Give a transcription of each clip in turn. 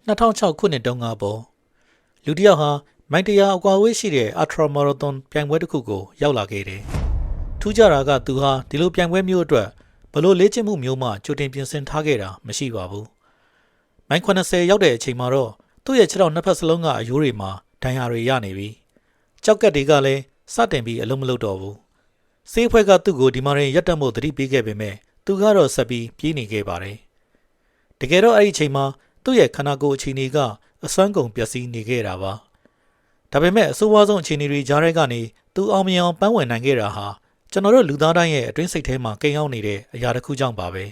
2006 ခုနှစ်တုန်းကပေါ့လူတစ်ယောက်ဟာမိုင်တရာအကွာဝေးရှိတဲ့အာထရာမာရသွန်ပြိုင်ပွဲတစ်ခုကိုရောက်လာခဲ့တယ်။ထူးခြားတာကသူဟာဒီလိုပြိုင်ပွဲမျိုးအတွက်ဘလို့လေ့ကျင့်မှုမျိုးမှကြိုတင်ပြင်ဆင်ထားခဲ့တာမရှိပါဘူး။မိုင်80ရောက်တဲ့အချိန်မှာတော့သူ့ရဲ့ခြေထောက်နှစ်ဖက်စလုံးကအယိုးတွေမှာဒဏ်ရာတွေရနေပြီ။ကြောက်ကက်တွေကလည်းစတင်ပြီးအလုံးမလုံးတော့ဘူး။ဆေးဖွဲ့ကသူ့ကိုဒီမှာရင်ရက်တက်မှုသတိပေးခဲ့ပေမဲ့သူကတော့ဆက်ပြီးပြေးနေခဲ့ပါတယ်။တကယ်တော့အဲ့ဒီအချိန်မှာသူ့ရဲ့ခန္ဓာကိုယ်အခြေအနေကအစွမ်းကုန်ပျက်စီးနေခဲ့တာပါ။ဒါပေမဲ့အဆိုးဝါးဆုံးအခြေအနေတွေကြားထဲကနေသူအောင်မြင်အောင်ပန်းဝင်နိုင်ခဲ့တာဟာကျွန်တော်တို့လူသားတိုင်းရဲ့အတွင်းစိတ်ထဲမှာကိန်းအောင်နေတဲ့အရာတစ်ခုကြောင့်ပါပဲ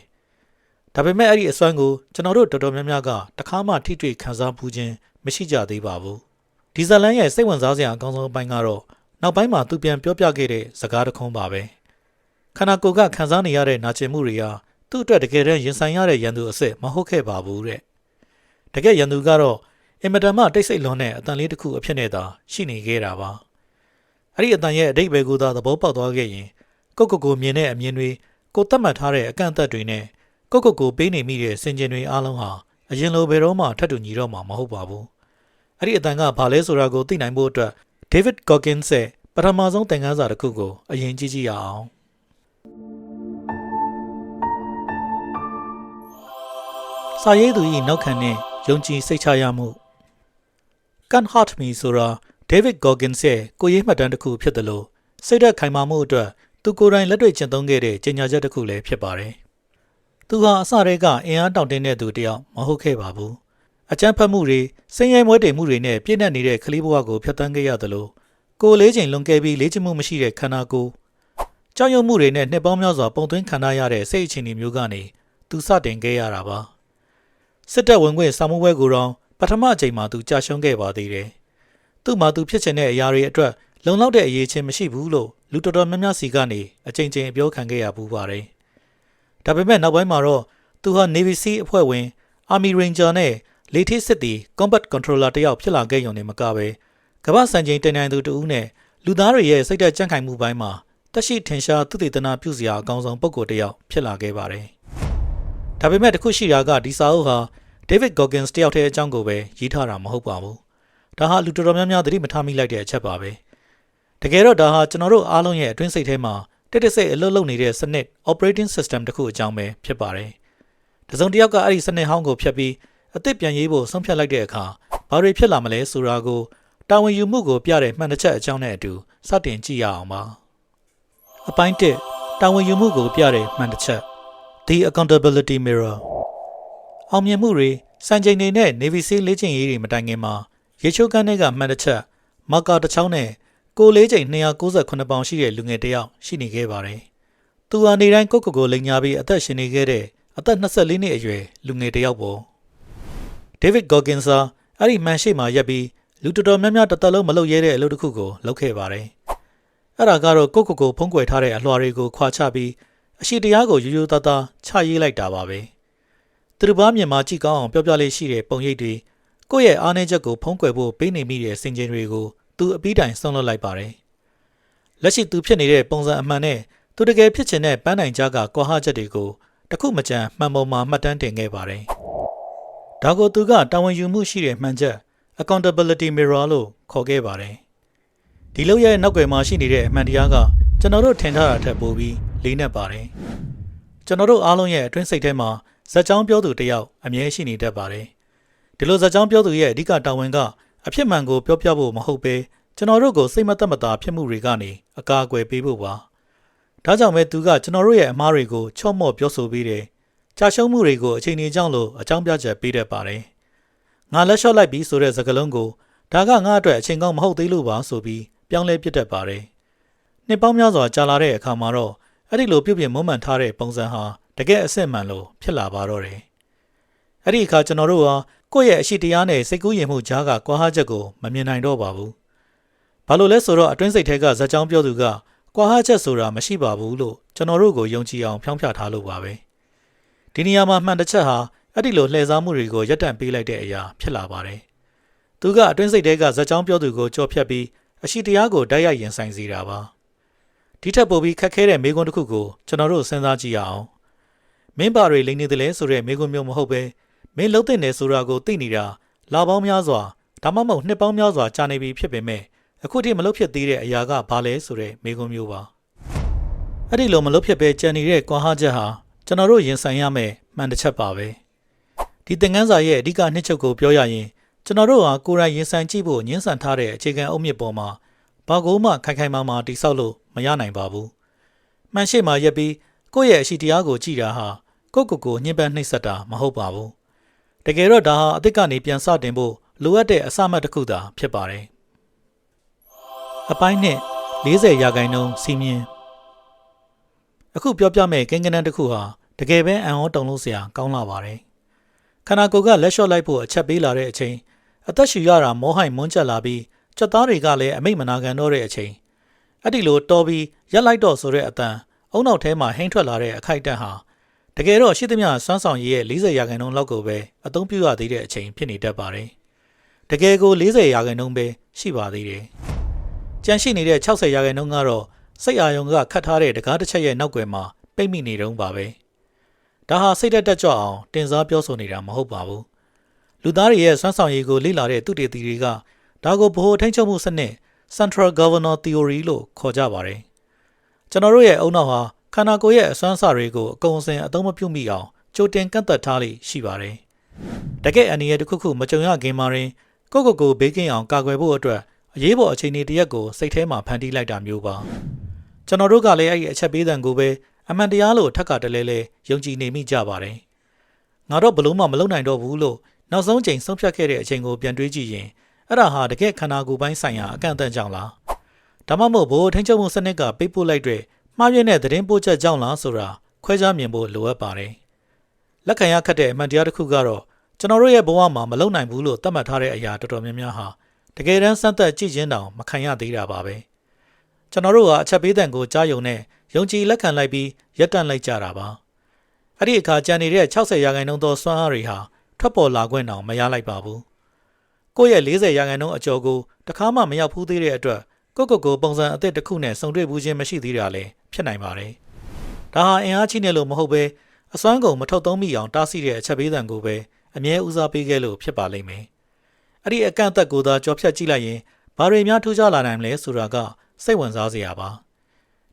။ဒါပေမဲ့အဲ့ဒီအစွမ်းကိုကျွန်တော်တို့တော်တော်များများကတခါမှထိတွေ့ခံစားမှုချင်းမရှိကြသေးပါဘူး။ဒီဇလန်ရဲ့စိတ်ဝင်စားစရာအကောင်းဆုံးအပိုင်းကတော့နောက်ပိုင်းမှာသူပြန်ပြောပြခဲ့တဲ့စကားတစ်ခုပါပဲ။ခန္ဓာကိုယ်ကခံစားနေရတဲ့နာကျင်မှုတွေဟာသူ့အတွက်တကယ်တမ်းရင်ဆိုင်ရတဲ့ရန်သူအစစ်မဟုတ်ခဲ့ပါဘူးတဲ့။တကယ်ရန်သူကတော့အင်မတန်မှတိတ်ဆိတ်လွန်တဲ့အတန်လေးတစ်ခုအဖြစ်နဲ့သာရှိနေခဲ့တာပါ။အဲ့ဒီအတန်ရဲ့အဓိပ္ပာယ်ကိုသာသဘောပေါက်သွားခဲ့ရင်ကိုမြင်တဲ့အမြင်တွေကိုသတ်မှတ်ထားတဲ့အကန့်အသတ်တွေနဲ့ကိုပေးနေမိတဲ့စင်ကြင်တွေအားလုံးဟာအရင်လိုဘယ်တော့မှထပ်တူညီတော့မှာမဟုတ်ပါဘူး။အဲ့ဒီအတန်ကဘာလဲဆိုတာကိုသိနိုင်ဖို့အတွက် David Goggins ရဲ့ပထမဆုံးသင်ခန်းစာတစ်ခုကိုအရင်ကြည့်ကြည့်ရအောင်။စာရေးသူ၏နောက်ခံနဲ့ယုံကြည်စိတ်ချရမှု Can't Hurt Me ဆိုတာ David Goggins ရဲ့ကိုရေးမှတ်တမ်းတစ်ခုဖြစ်တယ်လို့စိတ်ဓာတ်ခိုင်မာမှုအတွက်သူကိုယ်တိုင်လက်တွေ့ကျင့်သုံးခဲ့တဲ့ကြေညာချက်တစ်ခုလည်းဖြစ်ပါတယ်။သူဟာအစတည်းကအင်အားတောင့်တင်းတဲ့သူတစ်ယောက်မဟုတ်ခဲ့ပါဘူး။အကြမ်းဖက်မှုတွေဆင်းရဲမွဲတေမှုတွေနဲ့ပြည့်နှက်နေတဲ့ကလေးဘဝကိုဖျက်ဆီးခဲ့ရသလိုကိုယ်လေးချိန်လွန်ကဲပြီးလေ့ကျင့်မှုမရှိတဲ့ခန္ဓာကိုယ်ကြောက်ရွံ့မှုတွေနဲ့နှစ်ပေါင်းများစွာပုံသွင်းခံရတဲ့စိတ်အခြေအနေမျိုးကနေသူစတင်ခဲ့ရတာပါ။စစ်တပ်ဝင်ခွင့်စာမှုပွဲကိုတော့ပထမအချိန်မှာသူကြာရှုံးခဲ့ပါသေးတယ်။သူ့မှာသူဖြစ်ချင်တဲ့အရာတွေအတွက်လုံလောက်တဲ့အရေးချင်းမရှိဘူးလို့လူတော်တော်များများစီကနေအကြိမ်ကြိမ်ပြောခံခဲ့ရပူပါတယ်။ဒါပေမဲ့နောက်ပိုင်းမှာတော့သူဟာ Navy SEAL အဖွဲ့ဝင် Army Ranger နဲ့လေထီးစစ်သည် Combat Controller တယောက်ဖြစ်လာခဲ့ရုံနဲ့မကပဲကမ္ဘာစံချိန်တင်နိုင်သူတဦးနဲ့လူသားတွေရဲ့စိတ်ဓာတ်ကြံ့ခိုင်မှုပိုင်းမှာတက်ရှိထင်ရှားသုတေသနပြုစရာအကောင်းဆုံးပုဂ္ဂိုလ်တယောက်ဖြစ်လာခဲ့ပါတယ်။ဒါပေမဲ့တခုရှိတာကဒီစာအုပ်ဟာDavid Goggins တယောက်တည်းအကြောင်းကိုပဲရေးထားတာမဟုတ်ပါဘူး။ဒါဟာလူတော်တော်များများသတိမထားမိလိုက်တဲ့အချက်ပါပဲ။တကယ်တော့ဒါဟာကျွန်တော်တို့အားလုံးရဲ့အတွင်းစိတ်ထဲမှာတက်စိတ်အလုပ်လုပ်နေတဲ့စနစ် operating system တစ်ခုအကြောင်းပဲဖြစ်ပါတယ်။တစုံတစ်ယောက်ကအဲ့ဒီစနစ်ဟောင်းကိုဖျက်ပြီးအသစ်ပြန်ရေးဖို့ဆုံးဖြတ်လိုက်တဲ့အခါဘာတွေဖြစ်လာမလဲဆိုတာကိုတာဝန်ယူမှုကိုပြတဲ့မှန်တစ်ချက်အကြောင်းနဲ့အတူစတင်ကြည့်ရအောင်ပါ။အပိုင်း1တာဝန်ယူမှုကိုပြတဲ့မှန်တစ်ချက် The Accountability Mirrorအောင်မြင်မှုတွေစံချိန်တွေနဲ့ Navy SEAL လေ့ကျင့်ရေးတွေမတိုင်ခင်မှာရေချိုးကန်းတွေကမှန်တစ်ချက်မာကာတစ်ချောင်းနဲ့ကိုလေးချိန်298ပေါင်ရှိတဲ့လူငယ်တစ်ယောက်ရှိနေခဲ့ပါတယ်။သူဟာနေတိုင်းကိုလိန်ညာပြီးအသက်ရှင်နေခဲ့တဲ့အသက်24နှစ်အရွယ်လူငယ်တစ်ယောက်ပေါ့။ David Goggins ဟာအဲ့ဒီမှန်ရှိမှရက်ပြီးလူတော်တော်များများတစ်သက်လုံးမလုပ်ရဲတဲ့အလုပ်တစ်ခုကိုလုပ်ခဲ့ပါတယ်။အဲ့ဒါကတော့ကိုဖုံးကွယ်ထားတဲ့အလွှာတွေကိုခွာချပြီးအရှိတရားကိုရိုးသားသားချရေးလိုက်တာပါပဲ။သူတို့ဘာမြင်မှကြည့်ကောင်းအောင်ပြောပြလေးရှိတဲ့ပုံရိပ်တွေကိုယ့်ရဲ့အားနည်းချက်ကိုဖုံးကွယ်ဖို့ပေးနေမိတဲ့စင်ကြင်တွေကိုသူအပြီးတိုင်ဆုံးလွှတ်လိုက်ပါတယ်။လက်ရှိသူဖြစ်နေတဲ့ပုံစံအမှန်နဲ့သူတကယ်ဖြစ်ချင်တဲ့ပန်းတိုင်ကြားကကွာဟချက်တွေကိုတခုမကြမ်းမှန်ပေါ်မှာမှတ်တမ်းတင်ခဲ့ပါတယ်။ဒါကိုသူကတာဝန်ယူမှုရှိတဲ့မှန်ချက် accountability mirror လို့ခေါ်ခဲ့ပါတယ်။ဒီလောက်ရဲ့နောက်ွယ်မှာရှိနေတဲ့အမှန်တရားကကျွန်တော်တို့ထင်ထားတာထက်ပိုပြီးလေးနက်ပါတယ်။ကျွန်တော်တို့အားလုံးရဲ့အတွင်းစိတ်ထဲမှာဇာတ်ကြောင်းပြောသူတယောက်အမြဲရှိနေတတ်ပါတယ်။ဒီလိုဇာတ်ကြောင်းပြောသူရဲ့အဓိကတာဝန်ကအဖြစ်မှန်ကိုပြောပြဖို့မဟုတ်ပဲကျွန်တော်တို့ကိုစိတ်မသက်မသာဖြစ်မှုတွေကနေအကာအကွယ်ပေးဖို့ပါ။ဒါကြောင့်ပဲသူကကျွန်တော်တို့ရဲ့အမားတွေကိုချော့မော့ပြောဆိုပေးတယ်။ကြာရှုံးမှုတွေကိုအချိန်ကြီးကြောင့်လို့အကြောင်းပြချက်ပေးတတ်ပါတယ်။ငါလက်လျှော့လိုက်ပြီးဆိုတဲ့စကားလုံးကိုဒါကငါအတွက်အချိန်ကောင်းမဟုတ်သေးလို့ပါဆိုပြီးပြောင်းလဲပြစ်တတ်ပါတယ်။နှစ်ပေါင်းများစွာကြာလာတဲ့အခါမှာတော့အဲ့ဒီလိုပြုပြင်မွမ်းမံထားတဲ့ပုံစံဟာတကယ်အစစ်မှန်လို့ဖြစ်လာပါတော့တယ်။အဲ့ဒီအခါကျွန်တော်တို့ဟာကိုယ့်ရဲ့အရှိတရားနဲ့စိတ်ကူးယဉ်မှုကြားကကွာဟချက်ကိုမမြင်နိုင်တော့ပါဘူး။ဘာလို့လဲဆိုတော့အတွင်းစိတ်ထဲကဇာတ်ကြောင်းပြောသူကကွာဟချက်ဆိုတာမရှိပါဘူးလို့ကျွန်တော်တို့ကိုယုံကြည်အောင်ဖြောင်းပြထားလို့ပါပဲ။ဒီနေရာမှာမှန်တစ်ချက်ဟာအဲ့ဒီလိုလှည့်စားမှုတွေကိုရပ်တန့်ပေးလိုက်တဲ့အရာဖြစ်လာပါတယ်။သူကအတွင်းစိတ်ထဲကဇာတ်ကြောင်းပြောသူကိုကြော်ဖြတ်ပြီးအရှိတရားကိုတိုက်ရိုက်ရင်ဆိုင်စေတာပါ။ဒီထက်ပိုပြီးခက်ခဲတဲ့မေးခွန်းတစ်ခုကိုကျွန်တော်တို့စဉ်းစားကြည့်ရအောင်။မင်းဘာတွေလိမ့်နေတယ်လဲဆိုတဲ့မေးခွန်းမျိုးမဟုတ်ပဲမင်းလှုပ်တဲ့နေဆိုတာကိုသိနေတာ လာပေါင်းများစွာဒါမှမဟုတ်နှစ်ပေါင်းများစွာကြာနေပြီဖြစ်ပေမဲ့အခုထိမလုပ်ဖြစ်သေးတဲ့အရာကဘာလဲဆိုတဲ့မေးခွန်းမျိုးပါအဲ့ဒီလိုမလုပ်ဖြစ်ပဲကြံနေတဲ့ကွာဟချက်ဟာကျွန်တော်တို့ရင်ဆိုင်ရမယ့်မှန်တစ်ချက်ပါပဲဒီသင်ခန်းစာရဲ့အဓိကနှစ်ချုပ်ကိုပြောရရင်ကျွန်တော်တို့ဟာကိုယ်တိုင်ရင်ဆိုင်ကြည့်ဖို့ညှင်းဆန်ထားတဲ့အခြေခံအုတ်မြစ်ပေါ်မှာဘာကိုမှခိုင်ခိုင်မာမာတိဆောက်လို့မရနိုင်ပါဘူးမှန်ရှိမှရက်ပြီးကိုယ့်ရဲ့အရှိတရားကိုကြည့်တာဟာကိုယ့်ညှဉ်းပန်းနှိပ်စက်တာမဟုတ်ပါဘူးတကယ်တော့ဒါဟာအသစ်ကနေပြန်စတင်ဖို့လိုအပ်တဲ့အစမှတ်တစ်ခုသာဖြစ်ပါတယ်အပိုင်းနဲ့40ရာခိုင်နှုန်းစီမင်းအခုပြောပြမယ့်ကိန်းဂဏန်းတစ်ခုဟာတကယ်ပဲအံ့ဩတုန်လှုပ်စရာကောင်းလာပါတယ်ခန္ဓာကိုယ်ကလက်လျှော့လိုက်ဖို့အချက်ပေးလာတဲ့အချိန်အသက်ရှူရတာမောဟိုင်မွန်းကျက်လာပြီးကြက်သားတွေကလည်းအမိတ်မနာခံတော့တဲ့အချိန်အဲ့ဒီလိုတော်ပြီးရက်လိုက်တော့ဆိုတဲ့အတန်အုံနောက်ထဲမှာဟိန်းထွက်လာတဲ့အခိုက်အတန့်ဟာတကယ်တော့ရှိသမျှစွမ်းဆောင်ရည်ရဲ့40ရာခိုင်နှုန်းလောက်ကိုပဲအသုံးပြုရသေးတဲ့အချိန်ဖြစ်နေတတ်ပါတယ်တကယ်ကို40ရာခိုင်နှုန်းပဲရှိပါသေးတယ်ကြန့်ရှိနေတဲ့60ရာခိုင်နှုန်းကတော့စိတ်အာရုံကခတ်ထားတဲ့တကားတစ်ချက်ရဲ့နောက်ွယ်မှာပိတ်မိနေတုန်းပါပဲဒါဟာစိတ်တက်ကြွအောင်တင်စားပြောဆိုနေတာမဟုတ်ပါဘူးလူသားတွေရဲ့စွမ်းဆောင်ရည်ကိုလေ့လာတဲ့သုတေသီတွေကဒါကိုဗဟိုထိန်းချုပ်မှုစနစ် Central Governor Theory လို့ခေါ်ကြပါတယ်ကျွန်တော်တို့ရဲ့အုံနောက်ဟာခန္ဓာကိုယ်ရဲ့အစွမ်းအစတွေကိုအကုန်အစင်အသုံးမပြုမိအောင်ကြိုတင်ကန့်သတ်ထားလိရှိပါတယ်တကယ်အန္တရာယ်တစ်ခုခုမကြုံရခင်မှာရင်ကိုဘေးကင်းအောင်ကာကွယ်ဖို့အတွက်အရေးပေါ်အခြေအနေတစ်ရပ်ကိုစိတ်ထဲမှာဖန်တီးလိုက်တာမျိုးပါကျွန်တော်တို့ကလည်းအဲ့ဒီအချက်ပေးတဲ့ကိုပဲအမှန်တရားလို့ထပ်ကတလဲလဲယုံကြည်နေမိကြပါတယ်ငါတော့ဘလို့မှမလုပ်နိုင်တော့ဘူးလို့နောက်ဆုံးချိန်ဆုံးဖြတ်ခဲ့တဲ့အချိန်ကိုပြန်တွေးကြည့်ရင်အဲ့ဒါဟာတကယ်ခန္ဓာကိုယ်ပိုင်းဆိုင်ရာအကန့်အသတ်ကြောင့်လားဒါမှမဟုတ်ဘိုးထိန်းချုပ်မှုစနစ်ကပိတ်ပို့လိုက်တဲ့မှားယွင်းတဲ့သတင်းပို့ချက်ကြောင့်လားဆိုတာခွဲခြားမြင်ဖို့လိုအပ်ပါတယ်လက်ခံရခက်တဲ့အမှန်တရားတစ်ခုကတော့ကျွန်တော်တို့ရဲ့ဘဝမှာမလုပ်နိုင်ဘူးလို့သတ်မှတ်ထားတဲ့အရာတော်တော်များများဟာတကယ်တမ်းစမ်းသပ်ကြည့်ခြင်းတောင်မခံရသေးတာပါပဲကျွန်တော်တို့ဟာအချက်ပေးတဲ့ကိုကြားယုံနဲ့ယုံကြည်လက်ခံလိုက်ပြီးရပ်တန့်လိုက်ကြတာပါအဲ့ဒီအခါကြံနေတဲ့60ရာခိုင်နှုန်းသောစွမ်းအားတွေဟာထွက်ပေါ်လာခွင့်တောင်မရလိုက်ပါဘူးကိုယ့်ရဲ့40ရာခိုင်နှုန်းအကျော်ကိုတခါမှမရောက်ဖူးသေးတဲ့အတွက်ကိုပုံစံအသစ်တစ်ခုနဲ့စုံတွေ့ဘူးခြင်းမရှိသေးတာလည်းဖြစ်နိုင်ပါတယ်ဒါဟာအင်အားကြီးနေလို့မဟုတ်ပဲအစွမ်းကုန်မထုတ်သုံးမိအောင်တားဆီးတဲ့အချက်ပေးတဲ့ကိုပဲအမြဲဦးစားပေးခဲ့လို့ဖြစ်ပါလိမ့်မယ်အဲ့ဒီအကန့်အသတ်ကိုသာကြော်ဖြတ်ကြည့်လိုက်ရင်ဘာတွေများထူးခြားလာနိုင်မလဲဆိုတာကစိတ်ဝင်စားစရာပါ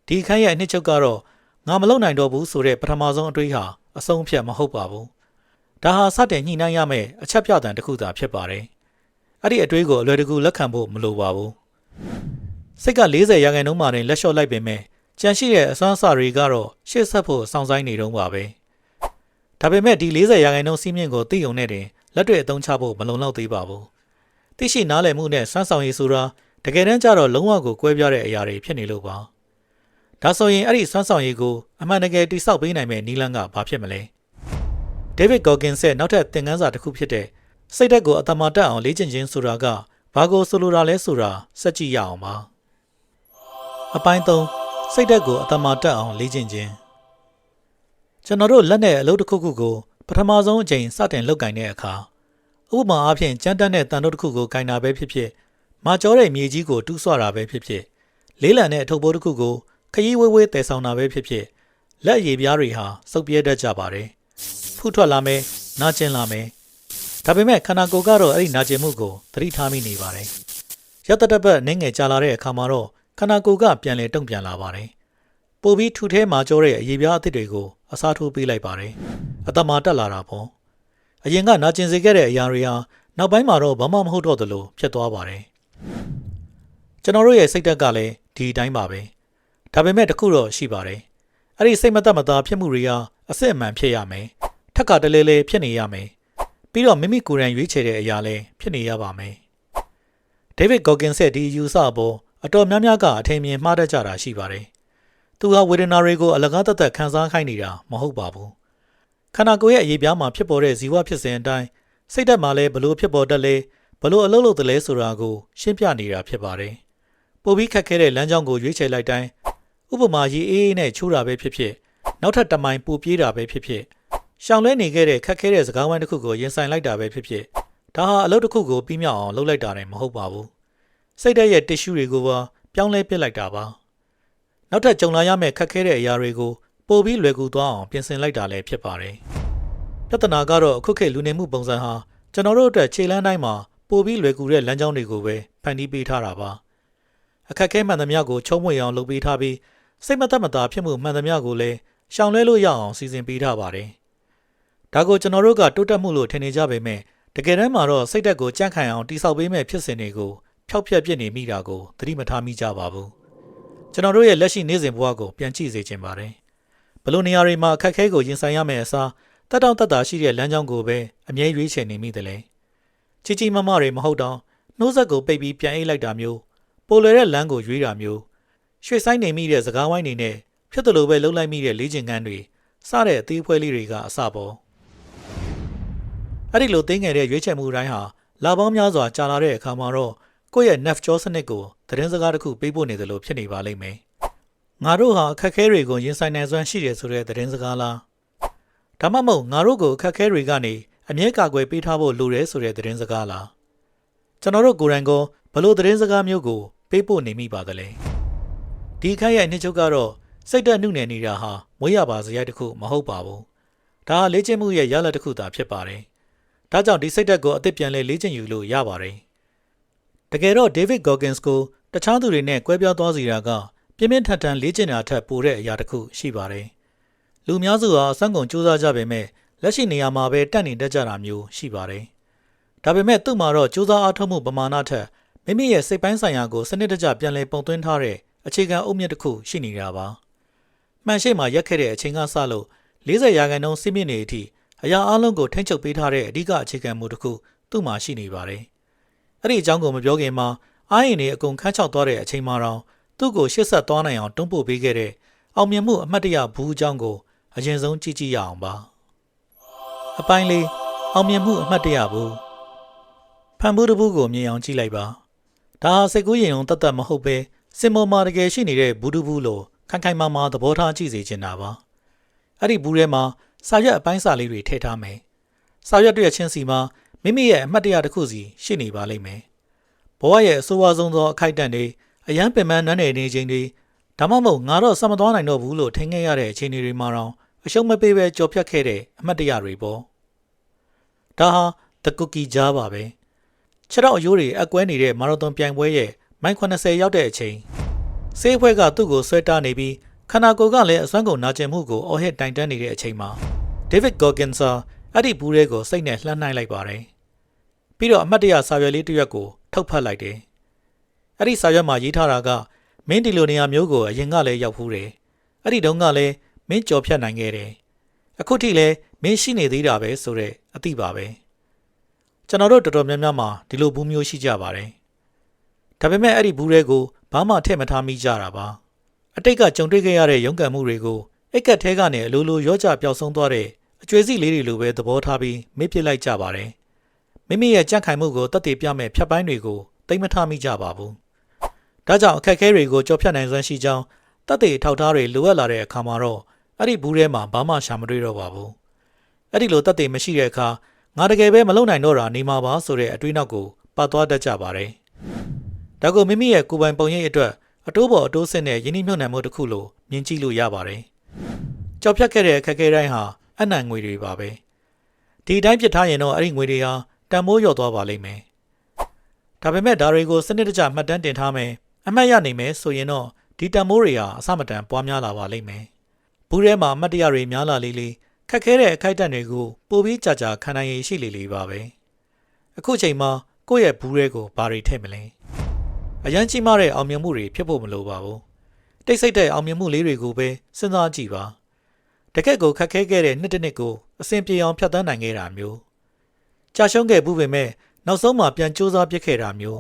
ဒီခန်းရဲ့အနှစ်ချုပ်ကတော့ငါမလုပ်နိုင်တော့ဘူးဆိုတဲ့ပထမဆုံးအတွေးဟာအဆုံးအဖြတ်မဟုတ်ပါဘူးဒါဟာစတင်ညှိနှိုင်းရမယ့်အချက်ပြသံတစ်ခုသာဖြစ်ပါတယ်အဲ့ဒီအတွေးကိုအလွယ်တကူလက်ခံဖို့မလိုပါဘူးစိတ်က40ရာခိုင်နှုန်းမှတင်လက်လျှော့လိုက်ပေမဲ့ကြံရှိတဲ့အစွမ်းအစတွေကတော့ရှေ့ဆက်ဖို့စောင့်ဆိုင်နေတုန်းပါပဲဒါပေမဲ့ဒီ40ရာခိုင်နှုန်းစီးမြင့်ကိုသိုံနဲ့တင်လက်တွေ့အသုံးချဖို့မလုံလောက်သေးပါဘူးသိရှိနားလည်မှုနဲ့စွမ်းဆောင်ရည်ဆိုတာတကယ်တမ်းကျတော့လုံးဝကိုကွဲပြားတဲ့အရာတွေဖြစ်နေလို့ပါဒါဆိုရင်အဲ့ဒီစွမ်းဆောင်ရည်ကိုအမှန်တကယ်တိဆောက်ပေးနိုင်မယ့်နည်းလမ်းကဘာဖြစ်မလဲဒေးဗစ်ဂေါကင်ရဲ့နောက်ထပ်သင်ခန်းစာတစ်ခုဖြစ်တဲ့စိတ်ဓာတ်ကိုအတမတက်အောင်လေ့ကျင့်ခြင်းဆိုတာကဘာကိုဆိုလိုတာလဲဆိုတာစက်ကြည့်ရအောင်ပါအပိုင်း3စိတ်ဓာတ်ကိုအတမတက်အောင်လေ့ကျင့်ခြင်းကျွန်တော်တို့လက်နဲ့အလုပ်တစ်ခုခုကိုပထမဆုံးအချိန်စတင်လုပ်ကင်တဲ့အခါဥပမာအားဖြင့်ကြမ်းတမ်းတဲ့တန်တုပ်တစ်ခုကိုကင်တာပဲဖြစ်ဖြစ်မာကျောတဲ့မြေကြီးကိုတူးဆွတာပဲဖြစ်ဖြစ်လေးလံတဲ့အထုပ်ပိုးတစ်ခုကိုခရီးဝေးဝေးတည်ဆောင်တာပဲဖြစ်ဖြစ်လက်ရည်ပြားတွေဟာစုပ်ပြဲတတ်ကြပါတယ်ဖုထွက်လာမယ်နာကျင်လာမယ်ဒါပေမဲ့ခန္ဓာကိုယ်ကတော့အဲ့ဒီနာကျင်မှုကိုသတိထားမိနေပါတယ်ရက်တပတ်နင်းငယ်ကြာလာတဲ့အခါမှာတော့ခန္ဓာကိုယ်ကပြန်လဲတုံ့ပြန်လာပါတယ်ပိုပြီးထူထဲမာကျောတဲ့အရည်ပြားအသစ်တွေကိုအစားထိုးပေးလိုက်ပါတယ်အတမာတက်လာတာပေါ့အရင်ကနာကျင်စေခဲ့တဲ့အရာတွေဟာနောက်ပိုင်းမှာတော့ဘာမှမဟုတ်တော့သလိုဖြစ်သွားပါတယ်ကျွန်တော်တို့ရဲ့စိတ်ဓာတ်ကလည်းဒီအတိုင်းပါပဲဒါပေမဲ့တခုတော့ရှိပါတယ်အဲ့ဒီစိတ်မသက်မသာဖြစ်မှုတွေဟာအစစ်အမှန်ဖြစ်ရမယ်ထက်ကတလဲလဲဖြစ်နေရမယ်ပြီးတော့မိမိကိုယ်တိုင်ရွေးချယ်တဲ့အရာလည်းဖြစ်နေရပါမယ်ဒေးဗစ်ဂေါကင်ရဲ့ဒီယူဆပေါ်အတော်များများကအထင်မြင်မှားတတ်ကြတာရှိပါတယ်သူဟာဝေဒနာတွေကိုအလကားသက်သက်ခံစားခိုင်းနေတာမဟုတ်ပါဘူးခန္ဓာကိုယ်ရဲ့အရေးပြားမှာဖြစ်ပေါ်တဲ့ဇီဝဖြစ်စဉ်အတိုင်းစိတ်ဓာတ်မှာလည်းဘလို့ဖြစ်ပေါ်တတ်လဲဘလို့အလုပ်လုပ်တယ်လဲဆိုတာကိုရှင်းပြနေတာဖြစ်ပါတယ်ပိုပြီးခက်ခဲတဲ့လမ်းကြောင်းကိုရွေးချယ်လိုက်တိုင်းဥပမာရေအေးနဲ့ချိုးတာပဲဖြစ်ဖြစ်နောက်ထပ်တမိုင်ပိုပြေးတာပဲဖြစ်ဖြစ်ရှောင်လဲနေခဲ့တဲ့ခက်ခဲတဲ့စကားဝိုင်းတစ်ခုကိုရင်ဆိုင်လိုက်တာပဲဖြစ်ဖြစ်ဒါဟာအလုပ်တစ်ခုကိုပြီးမြောက်အောင်လုပ်လိုက်တာလည်းမဟုတ်ပါဘူးစိတ်ဓာတ်ရဲ့တစ်ရှူတွေကိုပါပြောင်းလဲပစ်လိုက်တာပါနောက်ထပ်ကြုံလာရမယ့်ခက်ခဲတဲ့အရာတွေကိုပိုပြီးလွယ်ကူသွားအောင်ပြင်ဆင်လိုက်တာလည်းဖြစ်ပါတယ်ပြဿနာကတော့အခုခေတ်လူနေမှုပုံစံဟာ ကျွန်တော်တို့အတွက်ခြေလမ်းတိုင်းမှာပိုပြီးလွယ်ကူတဲ့လမ်းကြောင်းတွေကိုပဲဖန်တီးပေးထားတာပါအခက်အခဲမှန်သမျှကိုချုံးမွေအောင်လုပ်ပေးထားပြီးစိတ်မသက်မသာဖြစ်မှုမှန်သမျှကိုလည်းရှောင်လွှဲလို့ရအောင်စီစဉ်ပေးထားပါတယ်ဒါကိုကျွန်တော်တို့ကတိုးတက်မှုလို့ထင်နေကြပေမဲ့တကယ်တမ်းမှာတော့စိတ်ဓာတ်ကိုကြန့်ခိုင်အောင်တိဆောက်ပေးမဲ့ဖြစ်စဉ်တွေကိုဖျောက်ဖျက်ပစ်နေမိတာကိုသတိမထားမိကြပါဘူးကျွန်တော်တို့ရဲ့လက်ရှိနေ့စဉ်ဘဝကိုပြန်ကြည့်စေချင်ပါတယ်ဘလို့နေရာတွေမှာအခက်အခဲကိုရင်ဆိုင်ရမယ့်အစားတက်တောင့်တက်တာရှိတဲ့လမ်းကြောင်းကိုပဲအမြဲရွေးချယ်နေမိတယ်လေကြီးကြီးမားမားတွေမဟုတ်တော့နှိုးဆက်ကိုပိတ်ပြီးပြန်အိတ်လိုက်တာမျိုးပိုလွယ်တဲ့လမ်းကိုရွေးတာမျိုးရွှေ့ဆိုင်နေမိတဲ့စကားဝိုင်းတွေနဲ့ဖြစ်တယ်လို့ပဲလှုပ်လိုက်မိတဲ့လေ့ကျင့်ခန်းတွေစတဲ့အသေးဖွဲလေးတွေကအစပေါ်အဲ့ဒီလိုသိငယ်တဲ့ရွေးချယ်မှုတိုင်းဟာလာပေါင်းများစွာကြာလာတဲ့အခါမှာတော့ကိုယ့်ရဲ့ nerve jaw စနစ်ကိုသတင်းစကားတစ်ခုပေးဖို့နေတယ်လို့ဖြစ်နေပါလိမ့်မယ်ငါတို့ဟာအခက်အခဲတွေကိုရင်ဆိုင်နိုင်စွမ်းရှိတယ်ဆိုတဲ့သတင်းစကားလားဒါမှမဟုတ်ငါတို့ကိုအခက်အခဲတွေကနေအမြဲကာကွယ်ပေးထားဖို့လိုတယ်ဆိုတဲ့သတင်းစကားလားကျွန်တော်တို့ကိုယ်တိုင်ကဘလို့သတင်းစကားမျိုးကိုပေးဖို့နေမိပါသလဲဒီခက်ရဲ့အနှစ်ချုပ်ကတော့စိတ်ဓာတ်နှုတ်နယ်နေတာဟာမွေးရပါစရိုက်တစ်ခုမဟုတ်ပါဘူးဒါဟာလေ့ကျင့်မှုရဲ့ရလဒ်တစ်ခုသာဖြစ်ပါတယ်ဒါကြောင့်ဒီစိတ်ဓာတ်ကိုအသစ်ပြန်လဲလေ့ကျင့်ယူလို့ရပါတယ်တကယ်တော့ David Goggins ကိုတခြားသူတွေနဲ့ကွဲပြားသွားစေတာကပြင်းပြင်းထန်ထန်လေ့ကျင့်တာထက်ပိုတဲ့အရာတစ်ခုရှိပါတယ်လူများစုဟာအစွမ်းကုန်ကြိုးစားကြပေမဲ့လက်ရှိနေရာမှာပဲတက်နေတတ်ကြတာမျိုးရှိပါတယ်ဒါပေမဲ့သူ့မှာတော့ကြိုးစားအားထုတ်မှုပမာဏထက်မိမိရဲ့စိတ်ပိုင်းဆိုင်ရာကိုစနစ်တကျပြန်လည်ပုံသွင်းထားတဲ့အခြေခံအုတ်မြစ်တစ်ခုရှိနေတာပါမှန်ရှိမှရက်ခဲ့တဲ့အချိန်ကစလို့40%စီးမြင့်နေအထိအရာအလုံးကိုထိန်းချုပ်ပေးထားတဲ့အဓိကအခြေခံမူတစ်ခုသူ့မှာရှိနေပါတယ်အဲ့ဒီအကြောင်းကိုမပြောခင်မှာအာရင်တွေအကုန်ခန်းချောက်သွားတဲ့အချိန်မှာတော့သူ့ကိုရှေ့ဆက်သွားနိုင်အောင်တွန်းပို့ပေးခဲ့တဲ့အောင်မြင်မှုအမှတ်တရဘူးအကြောင်းကိုအရင်ဆုံးကြည့်ကြည့်ရအောင်ပါအပိုင်းလေးအောင်မြင်မှုအမှတ်တရဘူးဖန်ဘူးတစ်ဘူးကိုမြင်အောင်ကြည့်လိုက်ပါဒါဟာစိတ်ကူးရင်ုံတတ်မဟုတ်ပဲစင်မော်မာတကယ်ရှိနေတဲ့ဘူးတစ်ဘူးလို့ခိုင်ခိုင်မာမာသဘောထားကြည့်စေချင်တာပါအဲ့ဒီဘူးထဲမှာစာရွက်အပိုင်းစာလေးတွေထည့်ထားမယ်စာရွက်တွေချင်းစီမှာမိမိရဲ့အမှတ်တရတစ်ခုစီရှိနေပါလိမ့်မယ်ဘဝရဲ့အဆိုးဝါးဆုံးသောအခိုက်အတန့်တွေအယမ်းပင်ပန်းနန်းနယ်နေခြင်းတွေဒါမှမဟုတ်ငါတော့ဆက်မသွားနိုင်တော့ဘူးလို့ထင်ခဲ့ရတဲ့အခြေအနေတွေမှာတော့အရှုံးမပေးပဲကြော်ဖြတ်ခဲ့တဲ့အမှတ်တရတွေပေါ့ဒါဟာတကူကီကြားပါပဲခြေထောက်အယိုးတွေအကွဲနေတဲ့မာရသွန်ပြိုင်ပွဲရဲ့မိုင်80ရောက်တဲ့အချိန်ဆေးအဖွဲ့ကသူ့ကိုဆွဲတားနေပြီးခန္ဓာကိုယ်ကလည်းအစွမ်းကုန်နာကျင်မှုကိုအော်ဟစ်တိုင်တန်းနေတဲ့အချိန်မှာ David Goggins အဲ့ဒီဘူးရဲကိုစိတ်နဲ့လှမ်းနှိုင်းလိုက်ပါတယ်ပြီးတော့အမှတ်တရစာရွက်လေးတစ်ရွက်ကိုထုတ်ဖတ်လိုက်တယ်အဲ့ဒီစာရွက်မှာရေးထားတာကမင်းဒီလိုနေရာမျိုးကိုအရင်ကလည်းရောက်ဖူးတယ်အဲ့ဒီတုန်းကလည်းမင်းကြော်ဖြတ်နိုင်ခဲ့တယ်အခုထိလည်းမင်းရှိနေသေးတာပဲဆိုတဲ့အသိပါပဲကျွန်တော်တို့တော်တော်များများမှာဒီလိုဘူးမျိုးရှိကြပါတယ်ဒါပေမဲ့အဲ့ဒီဘူးရဲကိုဘာမှထည့်မထားမိကြတာပါအတိတ်ကကြုံတွေ့ခဲ့ရတဲ့ရုန်းကန်မှုတွေကိုအိတ်ကက်ထဲကနေအလိုလိုရောကြပျောက်ဆုံးသွားတဲ့အကျွေးစီလေးတွေလိုပဲသဘောထားပြီးမေ့ပစ်လိုက်ကြပါတယ်မိမိရဲ့ကြန့်ခိုင်မှုကိုတတ်သိပြမဲ့ဖြတ်ပိုင်းတွေကိုသိမထားမိကြပါဘူးဒါကြောင့်အခက်အခဲတွေကိုကြော်ဖြတ်နိုင်စွမ်းရှိကြောင်းတတ်သိထောက်ထားတွေလိုအပ်လာတဲ့အခါမှာတော့အဲ့ဒီဘူးထဲမှာဘာမှရှာမတွေ့တော့ပါဘူးအဲ့ဒီလိုတတ်သိမရှိတဲ့အခါငါတကယ်ပဲမလုံနိုင်တော့တာနေမှာပါဆိုတဲ့အတွေးနောက်ကိုပတ်သွားတတ်ကြပါတယ်ဒါကိုမိမိရဲ့ကိုယ်ပိုင်ပုံရိပ်အတွက်အတိုးပေါ်အတိုးစစ်နဲ့ယင်းနှိမ့်မြုပ်နှံမှုတစ်ခုလိုမြင်ကြည့်လို့ရပါတယ်ကြော်ဖြတ်ခဲ့တဲ့အခက်အခဲတိုင်းဟာအနံ့ငွေတွေပါပဲဒီအတိုင်းပြစ်ထားရင်တော့အဲ့ဒီငွေတွေဟာတန်ဖိုးလျော့သွားပါလိမ့်မယ်ဒါပေမဲ့ဒါတွေကိုစနစ်တကျမှတ်တမ်းတင်ထားမယ်အမှတ်ရနိုင်မယ်ဆိုရင်တော့ဒီတန်ဖိုးတွေဟာအဆမတန်ပွားများလာပါလိမ့်မယ်ဘူးထဲမှာအမှတ်တရတွေများလာလေခက်ခဲတဲ့အခိုက်အတန့်တွေကိုပိုပြီးကြာကြာခံနိုင်ရရှိလေပါပဲအခုချိန်မှာကိုယ့်ရဲ့ဘူးရဲကိုဘာတွေထည့်မလဲအရန်ကြီးမားတဲ့အောင်မြင်မှုတွေဖြစ်ဖို့မလိုပါဘူးတိတ်ဆိတ်တဲ့အောင်မြင်မှုလေးတွေကိုပဲစဉ်းစားကြည့်ပါတကယ့်ကိုခက်ခဲခဲ့တဲ့နှစ်တစ်နှစ်ကိုအဆင်ပြေအောင်ဖြတ်သန်းနိုင်ခဲ့တာမျိုးကြာရှုံးခဲ့ဘူးပေမဲ့နောက်ဆုံးမှပြန်စူးစမ်းပြစ်ခဲ့တာမျိုး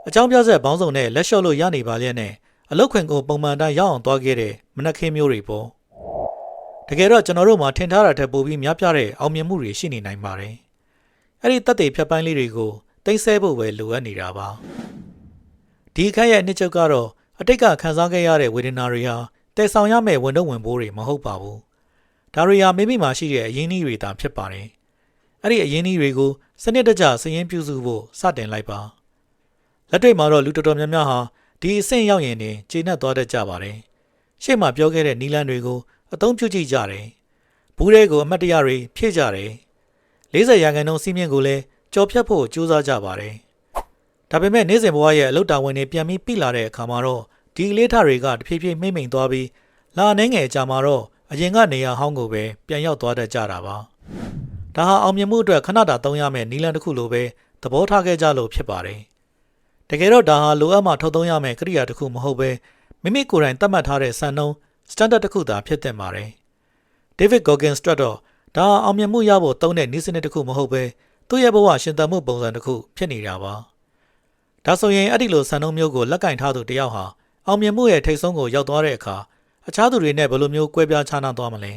အကြောင်းပြဆက်ပေါင်းစုံနဲ့လက်လျှော့လို့ရနေပါလျက်နဲ့အလုတ်ခွင်ကိုပုံမှန်တိုင်းရောက်အောင်သွားခဲ့တဲ့မနက်ခင်းမျိုးတွေပေါ့တကယ်တော့ကျွန်တော်တို့မှာထင်ထားတာထက်ပိုပြီးများပြားတဲ့အောင်မြင်မှုတွေရှိနေနိုင်ပါတယ်အဲ့ဒီတက်တဲ့ဖြတ်ပိုင်းလေးတွေကိုသိမ်းဆည်းဖို့ပဲလိုအပ်နေတာပါဒီအခက်ရဲ့အနှစ်ချုပ်ကတော့အတိတ်ကခံစားခဲ့ရတဲ့ဝေဒနာတွေဟာတည်ဆောင်ရမယ့်ဝန်တော့ဝန်ပိုးတွေမဟုတ်ပါဘူးဒါတွေဟာမိမိမှာရှိတဲ့အရင်းအနှီးတွေသာဖြစ်ပါတယ်အဲ့ဒီအရင်းအနှီးတွေကိုစနစ်တကျစည်ရင်းပြုစုဖို့စတင်လိုက်ပါလက်တွေ့မှာတော့လူတော်တော်များများဟာဒီအဆင့်ရောက်ရင်တင်ကျေနပ်သွားတတ်ကြပါတယ်ရှေ့မှာပြောခဲ့တဲ့နီလန်းတွေကိုအသုံးပြုကြည့်ကြတယ်ဘူးရဲကိုအမှတ်တရတွေဖြည့်ကြတယ် 40ရာခိုင်နှုန်းစီးမြင့်ကိုလည်းကြော်ဖြတ်ဖို့ကြိုးစားကြပါတယ်။ဒါပေမဲ့နေ့စဉ်ဘဝရဲ့အလုပ်တာဝန်တွေပြန်ပြီးပြလာတဲ့အခါမှာတော့ဒီအလေးထားတွေကတဖြည်းဖြည်းမှိမ့်သွားပြီးလာနေငယ်ကြာမှာတော့အရင်ကနေရာဟောင်းကိုပဲပြန်ရောက်သွားတတ်ကြတာပါ။ဒါဟာအောင်မြင်မှုအတွက်ခဏတာသုံးရမယ့်နည်းလမ်းတစ်ခုလိုပဲသဘောထားခဲ့ကြလို့ဖြစ်ပါတယ်။တကယ်တော့ဒါဟာလိုအပ်မှထုတ်သုံးရမယ့်ကိရိယာတစ်ခုမဟုတ်ပဲမိမိကိုယ်တိုင်သတ်မှတ်ထားတဲ့စံနှုန်း standard တစ်ခုသာဖြစ်သင့်ပါတယ်။ David Goggins အတွက်တော့ဒါအောင်မြင်မှုရဖို့သုံးတဲ့နည်းစနစ်တစ်ခုမဟုတ်ပဲသူ့ရဲ့ဘဝရှင်သန်မှုပုံစံတစ်ခုဖြစ်နေတာပါ။ဒါဆိုရင်အဲ့ဒီလိုစံနှုန်းမျိုးကိုလက်ကင်ထားသူတယောက်ဟာအောင်မြင်မှုရဲ့ထိပ်ဆုံးကိုရောက်သွားတဲ့အခါအခြားသူတွေနဲ့ဘယ်လိုမျိုးကွဲပြားခြားနားသွားမလဲ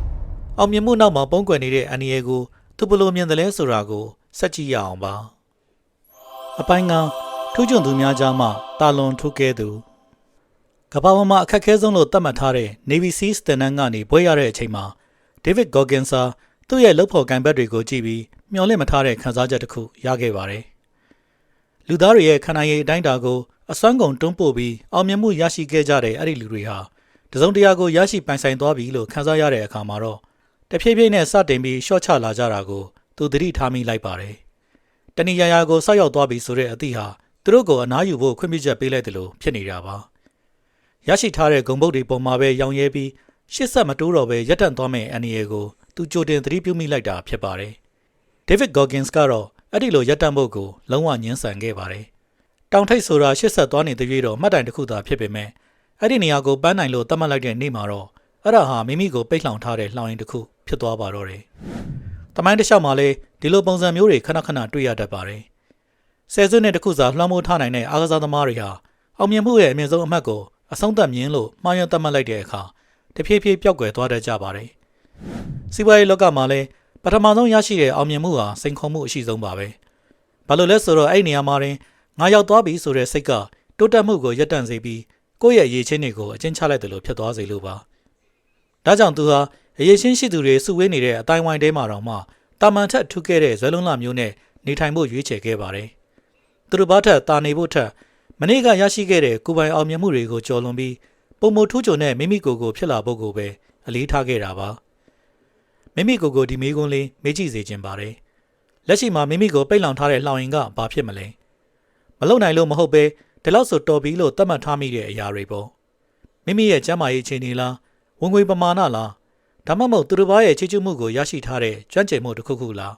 ။အောင်မြင်မှုနောက်မှာပုံကွယ်နေတဲ့အန္တရာယ်ကိုသူဘယ်လိုမြင်သလဲဆိုတာကိုစက်ကြည့်ရအောင်ပါ။အပိုင်းကထူးချွန်သူများကြားမှာတာလွန်ထူးကဲသူကမ္ဘာပေါ်မှာအခက်အခဲဆုံးလို့သတ်မှတ်ထားတဲ့ Navy SEALs တန်တန်းကနေဘွဲရတဲ့အချိန်မှာ David Goggins သူ့ရဲ့လုပ်ဖော်ကိုင်ဘက်တွေကိုကြည့်ပြီးမျှော်လင့်မထားတဲ့ခံစားချက်တစ်ခုရခဲ့ပါတယ်။လူသားတွေရဲ့ခံနိုင်ရည်အတိုင်းအတာကိုအစွမ်းကုန်တွန်းပို့ပြီးအောင်မြင်မှုရရှိခဲ့ကြတဲ့အဲ့ဒီလူတွေဟာတစုံတရာကိုရရှိပိုင်ဆိုင်သွားပြီလို့ခံစားရတဲ့အခါမှာတော့တဖြည်းဖြည်းနဲ့စတင်ပြီးရှော့ချလာကြတာကိုသူသတိထားမိလိုက်ပါတယ်။တဏှာရာကိုဆောက်ရောက်သွားပြီဆိုတဲ့အသည့်ဟာသူတို့ကိုအနားယူဖို့ခွင့်ပြုချက်ပေးလိုက်တယ်လို့ဖြစ်နေတာပါ။ရရှိထားတဲ့ဂုဏ်ပုဒ်တွေပေါ်မှာပဲရောင်ရဲပြီးရှစ်ဆက်မတိုးတော့ပဲရပ်တန့်သွားမယ့်အန္တရာယ်ကိုသူကြိုတင်သတိပြုမိလိုက်တာဖြစ်ပါတယ်။ David Goggins ကတော့အဲ့ဒီလိုရပ်တန့်ဖို့ကိုလုံးဝညှင်းဆန်ခဲ့ပါတယ်။တောင်ထိပ်ဆိုတာရှစ်ဆက်သွားနေတဲ့ပြေတော့မှတ်တိုင်တစ်ခုသာဖြစ်ပေမဲ့အဲ့ဒီနေရာကိုပန်းနိုင်လို့သတ်မှတ်လိုက်တဲ့နေ့မှာတော့အဲ့ဒါဟာမိမိကိုပိတ်လှောင်ထားတဲ့လှောင်ရင်တစ်ခုဖြစ်သွားပါတော့တယ်။တမိုင်းတစ်လျှောက်မှာလည်းဒီလိုပုံစံမျိုးတွေခဏခဏတွေ့ရတတ်ပါတယ်။ဆယ်စုနှစ်တစ်ခုစာလွှမ်းမိုးထားနိုင်တဲ့အားကစားသမားတွေဟာအောင်မြင်မှုရဲ့အမြင့်ဆုံးအမှတ်ကိုအဆုံးသတ်မြင်လို့မှားယွင်းသတ်မှတ်လိုက်တဲ့အခါတဖြည်းဖြည်းပျောက်ကွယ်သွားတတ်ကြပါတယ်။စီးပွားရေးလောကမှာလည်းပထမဆုံးရရှိတဲ့အောင်မြင်မှုဟာစိန်ခေါ်မှုအရှိဆုံးပါပဲ။ဘာလို့လဲဆိုတော့အဲ့နေရာမှာတင်ငါရောက်သွားပြီဆိုတဲ့စိတ်ကတိုးတက်မှုကိုရပ်တန့်စေပြီးကိုယ့်ရဲ့အရေးချင်းတွေကိုအကျဉ်းချလိုက်တယ်လို့ဖြစ်သွားစေလို့ပါ။ဒါကြောင့်သူဟာအရေးချင်းရှိသူတွေစုဝေးနေတဲ့အတိုင်းဝိုင်းထဲမှာတော့မှတာမန်ထက်ထူးခဲ့တဲ့ဇွဲလုံးလမျိုးနဲ့နေထိုင်ဖို့ရွေးချယ်ခဲ့ပါတယ်။သူတို့ဘာထက်တာနေဖို့ထက်မနေ့ကရရှိခဲ့တဲ့ကိုယ်ပိုင်အောင်မြင်မှုတွေကိုကျော်လွန်ပြီးပုံမထူးချွန်တဲ့မိမိကိုယ်ကိုဖြစ်လာဖို့ကိုပဲအလေးထားခဲ့တာပါ။မိမိကိုယ်ကိုဒီမေးခွန်းလေးမေးကြည့်စေခြင်းပါတယ်။လက်ရှိမှာမိမိကိုပိတ်လောင်ထားတဲ့လှောင်ရင်ကဘာဖြစ်မလဲ။မလုံနိုင်လို့မဟုတ်ပဲဒီလောက်ဆိုတော်ပြီလို့သတ်မှတ်ထားမိတဲ့အရာတွေပေါ့။မိမိရဲ့ကျန်းမာရေးအခြေအနေလားဝင်ငွေပမာဏလားဒါမှမဟုတ်သူတစ်ပါးရဲ့ချေချူးမှုကိုရရှိထားတဲ့ကျွမ်းကျင်မှုတစ်ခုခုလား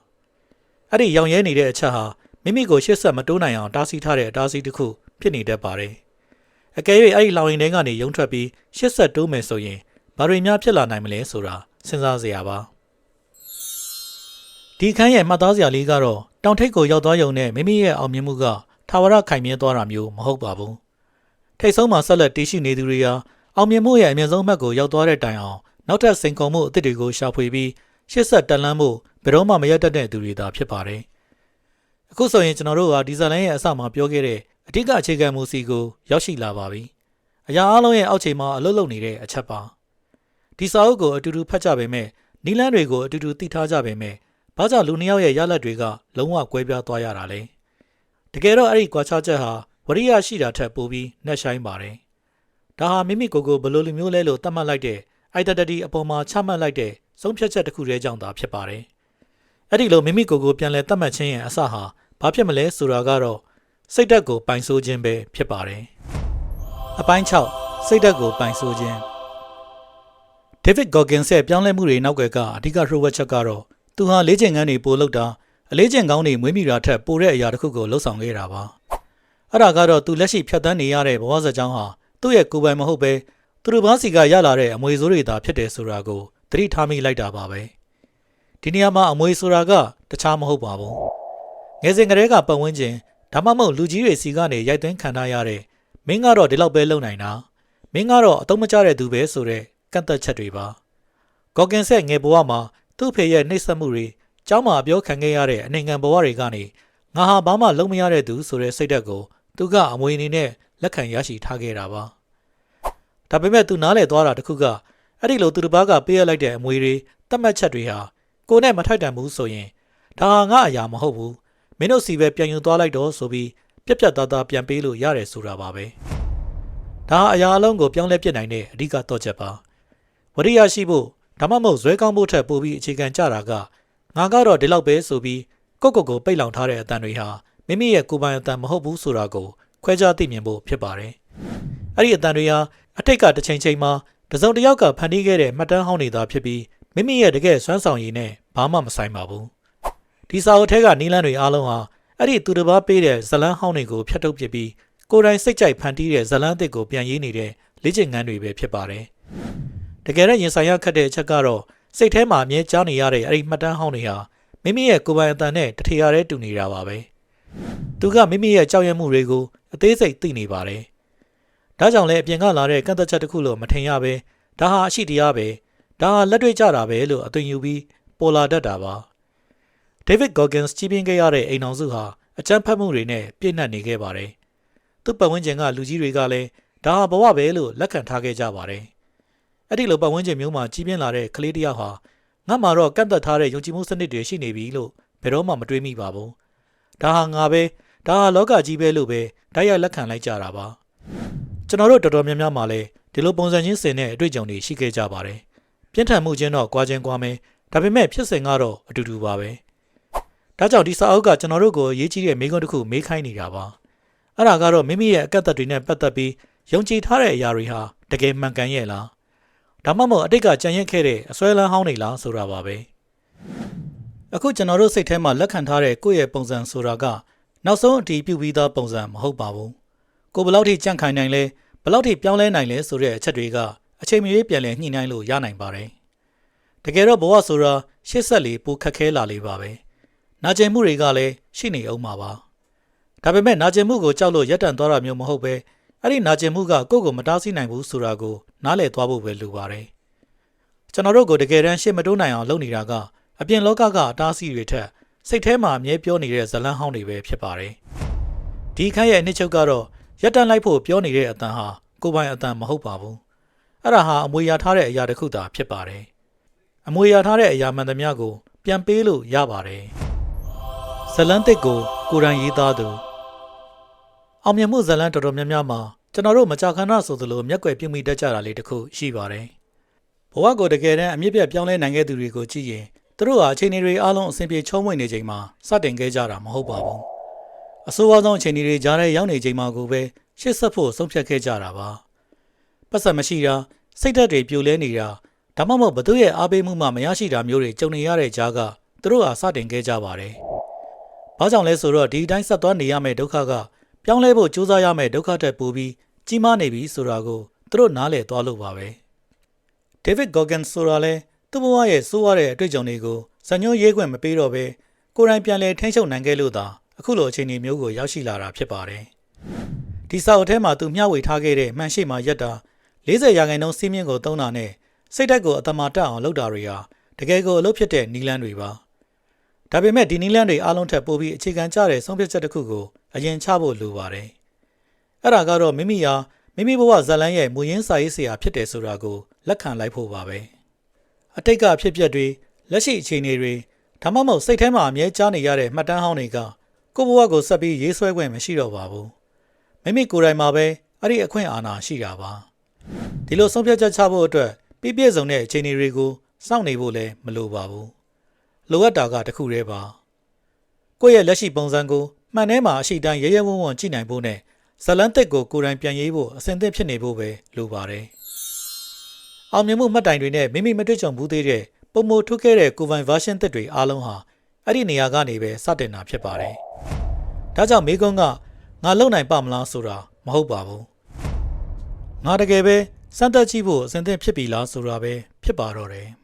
။အဲ့ဒီရောင်ရဲနေတဲ့အချက်ဟာမိမိကိုရှေ့ဆက်မတိုးနိုင်အောင်တားဆီးထားတဲ့အတားဆီးတစ်ခုဖြစ်နေတတ်ပါတယ်။အကယ်၍အဲ့ဒီလောင်ရင်ထဲကနေရုံထွက်ပြီးရှေ့ဆက်တိုးမယ်ဆိုရင်ဘာတွေများဖြစ်လာနိုင်မလဲဆိုတာစဉ်းစားစရာပါ။ဒီခန်းရဲ့မှတ်သားစရာလေးကတော့တောင်ထိပ်ကိုရောက်သွားရုံနဲ့မိမိရဲ့အောင်မြင်မှုကထာဝရခိုင်မြဲသွားတာမျိုးမဟုတ်ပါဘူး။ထိပ်ဆုံးမှာဆက်လက်တည်ရှိနေသူတွေဟာအောင်မြင်မှုရဲ့အမြင့်ဆုံးမှတ်ကိုရောက်သွားတဲ့တိုင်အောင်နောက်ထပ်စိန်ခေါ်မှုအသစ်တွေကိုရှာဖွေပြီးရှေ့ဆက်တက်လှမ်းမှုဘယ်တော့မှမရတတ်တဲ့သူတွေသာဖြစ်ပါတယ်။အခုဆိုရင်ကျွန်တော်တို့ဟာဒီဇလန်ရဲ့အစမှာပြောခဲ့တဲ့အဓိကအခြေခံမူစီကိုရောက်ရှိလာပါပြီ။အရာအလုံးရဲ့အောက်ခြေမှာအလုပ်လုပ်နေတဲ့အချက်ပါ။ဒီစာအုပ်ကိုအတူတူဖတ်ကြပေမဲ့နီလန်းတွေကိုအတူတူသိထားကြပေမဲ့ဘာကြောင့်လူနှစ်ယောက်ရဲ့ရလဒ်တွေကလုံးဝကွဲပြားသွားရတာလဲ။တကယ်တော့အဲ့ဒီကွာခြားချက်ဟာဝရိယရှိတာထက်ပိုပြီးနှက်ဆိုင်ပါတယ်။ဒါဟာမိမိကိုယ်ကိုဘယ်လိုလူမျိုးလဲလို့သတ်မှတ်လိုက်တဲ့ identity အပေါ်မှာချမှတ်လိုက်တဲ့ဆုံးဖြတ်ချက်တစ်ခုတည်းကြောင့်သာဖြစ်ပါတယ်။အဲ့ဒီလိုမိမိကိုယ်ကိုပြန်လည်သတ်မှတ်ခြင်းရဲ့အစဟာဘာဖြစ်မလဲဆိုတာကတော့စိတ်ဓာတ်ကိုပိုင်ဆိုးခြင်းပဲဖြစ်ပါတယ်။အပိုင်း6စိတ်ဓာတ်ကိုပိုင်ဆိုးခြင်း David Goggins ရဲ့ပြောင်းလဲမှုတွေနောက်ွယ်ကအဓိကလှုပ်ဝက်ချက်ကတော့သူဟာလေ့ကျင့်ခန်းတွေပိုလုပ်တာအလေးကျင့်ကောင်းတွေမွေးမိတာထက်ပိုတဲ့အရာတစ်ခုကိုလှုပ်ဆောင်ခဲ့တာပါ။အဲ့ဒါကတော့သူလက်ရှိဖြတ်သန်းနေရတဲ့ဘဝဇာတ်ကြောင်းဟာသူ့ရဲ့ကိုယ်ပိုင်မဟုတ်ပဲသူတို့ဘာစီကရလာတဲ့အမွေဆိုးတွေသာဖြစ်တယ်ဆိုတာကိုသတိထားမိလိုက်တာပါပဲ။ဒီနေရာမှာအမွေဆိုတာကတခြားမဟုတ်ပါဘူး။ငယ်စဉ်ကတည်းကပတ်ဝန်းကျင်ဒါမှမဟုတ်လူကြီးတွေစီကနေရိုက်သွင်းခံထားရတဲ့မင်းကတော့ဒီလောက်ပဲလုပ်နိုင်တာမင်းကတော့အသုံးမကျတဲ့သူပဲဆိုတဲ့ကန့်သက်ချက်တွေပါ။ Goggins ရဲ့ငယ်ဘဝမှာသူ့ဖေရဲ့နှိပ်စက်မှုတွေကျောင်းမှာအပြောခံခဲ့ရတဲ့အနှိမ်ခံဘဝတွေကနေငါဟာဘာမှလုပ်မရတဲ့သူဆိုတဲ့စိတ်ဓာတ်ကိုသူကအမွေအနေနဲ့လက်ခံရရှိထားခဲ့တာပါ။ဒါပေမဲ့သူနားလည်သွားတာတခုကအဲ့ဒီလိုသူတစ်ပါးကပေးရလိုက်တဲ့အမွေတွေတတ်မှတ်ချက်တွေဟာကိုယ်နဲ့မထိုက်တန်ဘူးဆိုရင်ဒါဟာငါအရာမဟုတ်ဘူးမင်းတို့စီပဲပြန်ယူသွားလိုက်တော့ဆိုပြီးပြက်ပြက်သားသားပြန်ပေးလို့ရတယ်ဆိုတာပါပဲ။ဒါဟာအရာအလုံးကိုပြောင်းလဲပြစ်နိုင်တဲ့အဓိကတော့ချက်ပါ။ဝရိယရှိဖို့ဒါမှမဟုတ်ဇွဲကောင်းဖို့ထက်ပိုပြီးအခြေခံကြတာက ငါကတော့ဒီလောက်ပဲဆိုပြီးကိုပိတ်လောင်ထားတဲ့အတန်တွေဟာမိမိရဲ့ကိုယ်ပိုင်အတန်မဟုတ်ဘူးဆိုတာကိုခွဲခြားသိမြင်ဖို့ဖြစ်ပါတယ်။အဲ့ဒီအတန်တွေဟာအထိတ်ကတစ်ချိန်ချိန်မှာတစုံတစ်ယောက်ကဖန်တီးခဲ့တဲ့မှတ်တမ်းဟောင်းတွေသာဖြစ်ပြီးမိမိရဲ့တကယ်စွမ်းဆောင်ရည်နဲ့ဘာမှမဆိုင်ပါဘူး။ဒီစာအုပ်ထဲကနီးလန်းတွေအားလုံးဟာအဲ့ဒီသူတစ်ပါးပေးတဲ့ဇလန်းဟောင်းတွေကိုဖျက်ထုတ်ပစ်ပြီးကိုယ်တိုင်စိတ်ကြိုက်ဖန်တီးတဲ့ဇလန်းသစ်ကိုပြန်ရေးနေတဲ့လေ့ကျင့်ခန်းတွေပဲဖြစ်ပါတယ်။တကယ်တော့ရင်ဆိုင်ရခက်တဲ့အချက်ကတော့စိတ်ထဲမှာအမြဲကြားနေရတဲ့အဲ့ဒီမှတ်တမ်းဟောင်းတွေဟာမိမိရဲ့ကိုယ်ပိုင်အတန်နဲ့တထရာတည်းတူနေတာပါပဲ။သူကမိမိရဲ့ကြောက်ရွံ့မှုတွေကိုအသေးစိတ်သိနေပါတယ်။ဒါကြောင့်လည်းအပြင်ကလာတဲ့ကန့်သက်ချက်တစ်ခုလို့မထင်ရပဲဒါဟာအရှိတရားပဲဒါဟာလက်တွေ့ကြတာပဲလို့အသွင်ယူပြီးပေါ်လာတတ်တာပါ။ David Goggins ကြီးပြင်းခဲ့ရတဲ့အိမ်အောင်စုဟာအကြမ်းဖက်မှုတွေနဲ့ပြည့်နှက်နေခဲ့ပါတယ်။သူ့ပတ်ဝန်းကျင်ကလူကြီးတွေကလည်းဒါဟာဘဝပဲလို့လက်ခံထားခဲ့ကြပါတယ်။အဲ့ဒီလိုပတ်ဝန်းကျင်မျိုးမှာကြီးပြင်းလာတဲ့ကလေးတယောက်ဟာငါ့မှာတော့ကန့်သက်ထားတဲ့ယုံကြည်မှုစနစ်တွေရှိနေပြီလို့ဘယ်တော့မှမတွေးမိပါဘူး။ဒါဟာငါပဲဒါဟာလောကကြီးပဲလို့ပဲတိုက်ရိုက်လက်ခံလိုက်ကြတာပါ။ကျွန်တော်တို့တော်တော်များများမှလည်းဒီလိုပုံစံချင်းစင်တဲ့အတွေ့အကြုံတွေရှိခဲ့ကြပါတယ်။ပြင်းထန်မှုချင်းတော့ကွာချင်းကွာမယ်ဒါပေမဲ့ဖြစ်စဉ်ကတော့အတူတူပါပဲ။ဒါကြောင့်ဒီစာအုပ်ကကျွန်တော်တို့ကိုရေးကြီးတဲ့မိကွန်းတစ်ခုမေးခိုင်းနေတာပါ။အဲ့ဒါကတော့မိမိရဲ့အကန့်အသတ်တွေနဲ့ပတ်သက်ပြီးယုံကြည်ထားတဲ့အရာတွေဟာတကယ်မှန်ကန်ရဲ့လား။ဒါမှမဟုတ်အတိတ်ကကြံရင့်ခဲ့တဲ့အစွဲလန်းဟောင်းနေလားဆိုတာပါပဲ။အခုကျွန်တော်တို့စိတ်ထဲမှာလက်ခံထားတဲ့ကိုယ့်ရဲ့ပုံစံဆိုတာကနောက်ဆုံးအတည်ပြုပြီးသားပုံစံမဟုတ်ပါဘူး။ကိုယ်ဘယ်လောက်ထိကြန့်ခိုင်နိုင်လဲဘယ်လောက်ထိပြောင်းလဲနိုင်လဲဆိုတဲ့အချက်တွေကအချိန်မရွေးပြန်လည်ညှိနှိုင်းလို့ရနိုင်ပါတယ်။တကယ်တော့ဘဝဆိုတာရှေ့ဆက်လေပိုခက်ခဲလာလေပါပဲ။နာကျင်မှုတွေကလည်းရှိနေအောင်ပါပါ။ဒါပေမဲ့နာကျင်မှုကိုကြောက်လို့ရပ်တန့်သွားတာမျိုးမဟုတ်ပဲအဲ့ဒီနာကျင်မှုကကိုယ့်ကိုမတားဆီးနိုင်ဘူးဆိုတာကိုနားလည်သွားဖို့ပဲလိုပါတယ်။ကျွန်တော်တို့ကိုတကယ်တမ်းရှေ့မတိုးနိုင်အောင်လုပ်နေတာကအပြင်လောကကအတားအဆီးတွေထက်စိတ်ထဲမှာအမြဲပြောနေတဲ့ဇလန်းဟောင်းတွေပဲဖြစ်ပါတယ်။ဒီခန်းရဲ့အနှစ်ချုပ်ကတော့ရပ်တန့်လိုက်ဖို့ပြောနေတဲ့အတန်ဟာကိုယ်ပိုင်အတန်မဟုတ်ပါဘူး။အဲ့ဒါဟာအမွေရထားတဲ့အရာတစ်ခုသာဖြစ်ပါတယ်။အမွေရထားတဲ့အရာမှန်သမျှကိုပြန်ပေးလို့ရပါတယ်။ဇလန်းသစ်ကိုကိုယ်တိုင်ရေးသားသူအောင်မြင်မှုဇလန်းတော်တော်များများမှာကျွန်တော်တို့မကြာခဏဆိုသလိုမျက်ကွယ်ပြုမိတတ်ကြတာလေးတစ်ခုရှိပါတယ်။ဘဝကိုတကယ်တမ်းအမြင့်ပြတ်ပြောင်းလဲနိုင်ခဲ့သူတွေကိုကြည့်ရင်သူတို့ဟာအခြေအနေတွေအားလုံးအဆင်ပြေချုံးမွေ့နေချိန်မှာစတင်ခဲ့ကြတာမဟုတ်ပါဘူး။အဆိုးအဆုံးအခြေအနေတွေကြားထဲရောက်နေချိန်မှာကိုပဲရှေ့ဆက်ဖို့ဆုံးဖြတ်ခဲ့ကြတာပါ။ပတ်စံမရှိတာစိတ်ဓာတ်တွေပြိုလဲနေတာဒါမှမဟုတ်ဘသူရဲ့အားပေးမှုမှမရရှိတာမျိုးတွေကြုံနေရတဲ့ကြားကသူတို့ဟာစတင်ခဲ့ကြပါတယ်။ဘာကြောင့်လဲဆိုတော့ဒီအတိုင်းဆက်သွားနေရမယ့်ဒုက္ခကပြောင်းလဲဖို့ကြိုးစားရမယ့်ဒုက္ခတက်ပိုပြီးကြီးမားနေပြီဆိုတာကိုသူတို့နားလည်သွားလို့ပါပဲ။ David Goggins ဆိုတာလဲသူ့ဘဝရဲ့စိုးရတဲ့အတွေ့အကြုံတွေကိုဇာညွှန်းရေးခွင့်မပေးတော့ပဲကိုယ်တိုင်ပြန်လည်ထိန်းချုပ်နိုင်ခဲ့လို့သာအခုလိုအခြေအနေမျိုးကိုရောက်ရှိလာတာဖြစ်ပါတယ်။ဒီစာအုပ်ထဲမှာသူမျှဝေထားခဲ့တဲ့မှန်ရှိမှရက်တာ40%စီးမြင့်ကိုသုံးတာနဲ့စိတ်ဓာတ်ကိုအတမတက်အောင်လုပ်တာတွေဟာတကယ်ကိုအလုပ်ဖြစ်တဲ့နီလန်းတွေပါ။ဒါပေမဲ့ဒီနီလန်းတွေအားလုံးထက်ပိုပြီးအခြေခံကျတဲ့ဆုံးဖြတ်ချက်တစ်ခုကိုအရင်ချဖို့လိုပါတယ်။အဲ့ဒါကတော့မိမိဘဝဇာတ်လမ်းရဲ့မူရင်းစာရေးဆရာဖြစ်တယ်ဆိုတာကိုလက်ခံလိုက်ဖို့ပါပဲ။အတိတ်ကဖြစ်ပျက်တွေလက်ရှိအခြေအနေတွေဒါမှမဟုတ်စိတ်ထဲမှာအမြဲကြားနေရတဲ့မှတ်တမ်းဟောင်းတွေကကိုယ့်ဘဝကိုဆက်ပြီးရေးဆွဲခွင့်မရှိတော့ပါဘူး။မိမိကိုယ်တိုင်မှာပဲအဲ့ဒီအခွင့်အာဏာရှိတာပါ။ဒီလိုဆုံးဖြတ်ချက်ချဖို့အတွက်ပြည့်စုံတဲ့အခြေအနေတွေကိုစောင့်နေဖို့လည်းမလိုပါဘူး။လိုအပ်တာကတခုတည်းပါ။ကိုယ့်ရဲ့လက်ရှိပုံစံကိုမှန်ထဲမှာအရှိတိုင်းရဲရဲဝံ့ဝံ့ကြည့်နိုင်ဖို့နဲ့ဇလန်းသစ်ကိုကိုယ်တိုင်ပြန်ရေးဖို့အစဉ်သင့်ဖြစ်နေဖို့ပဲလိုပါတယ်။အောင်မြင်မှုမှတ်တိုင်တွေနဲ့မိမိမတွေ့ကြုံဘူးသေးတဲ့ပုံမထုတ်ခဲ့တဲ့ကိုယ်ပိုင် version သစ်တွေအားလုံးဟာအဲ့ဒီနေရာကနေပဲစတင်တာဖြစ်ပါတယ်။ဒါကြောင့်မေကွန်းကငါလုံနိုင်ပါမလားဆိုတာမဟုတ်ပါဘူး။ငါတကယ်ပဲစမ်းသပ်ကြည့်ဖို့အစဉ်သင့်ဖြစ်ပြီလားဆိုတာပဲဖြစ်ပါတော့တယ်။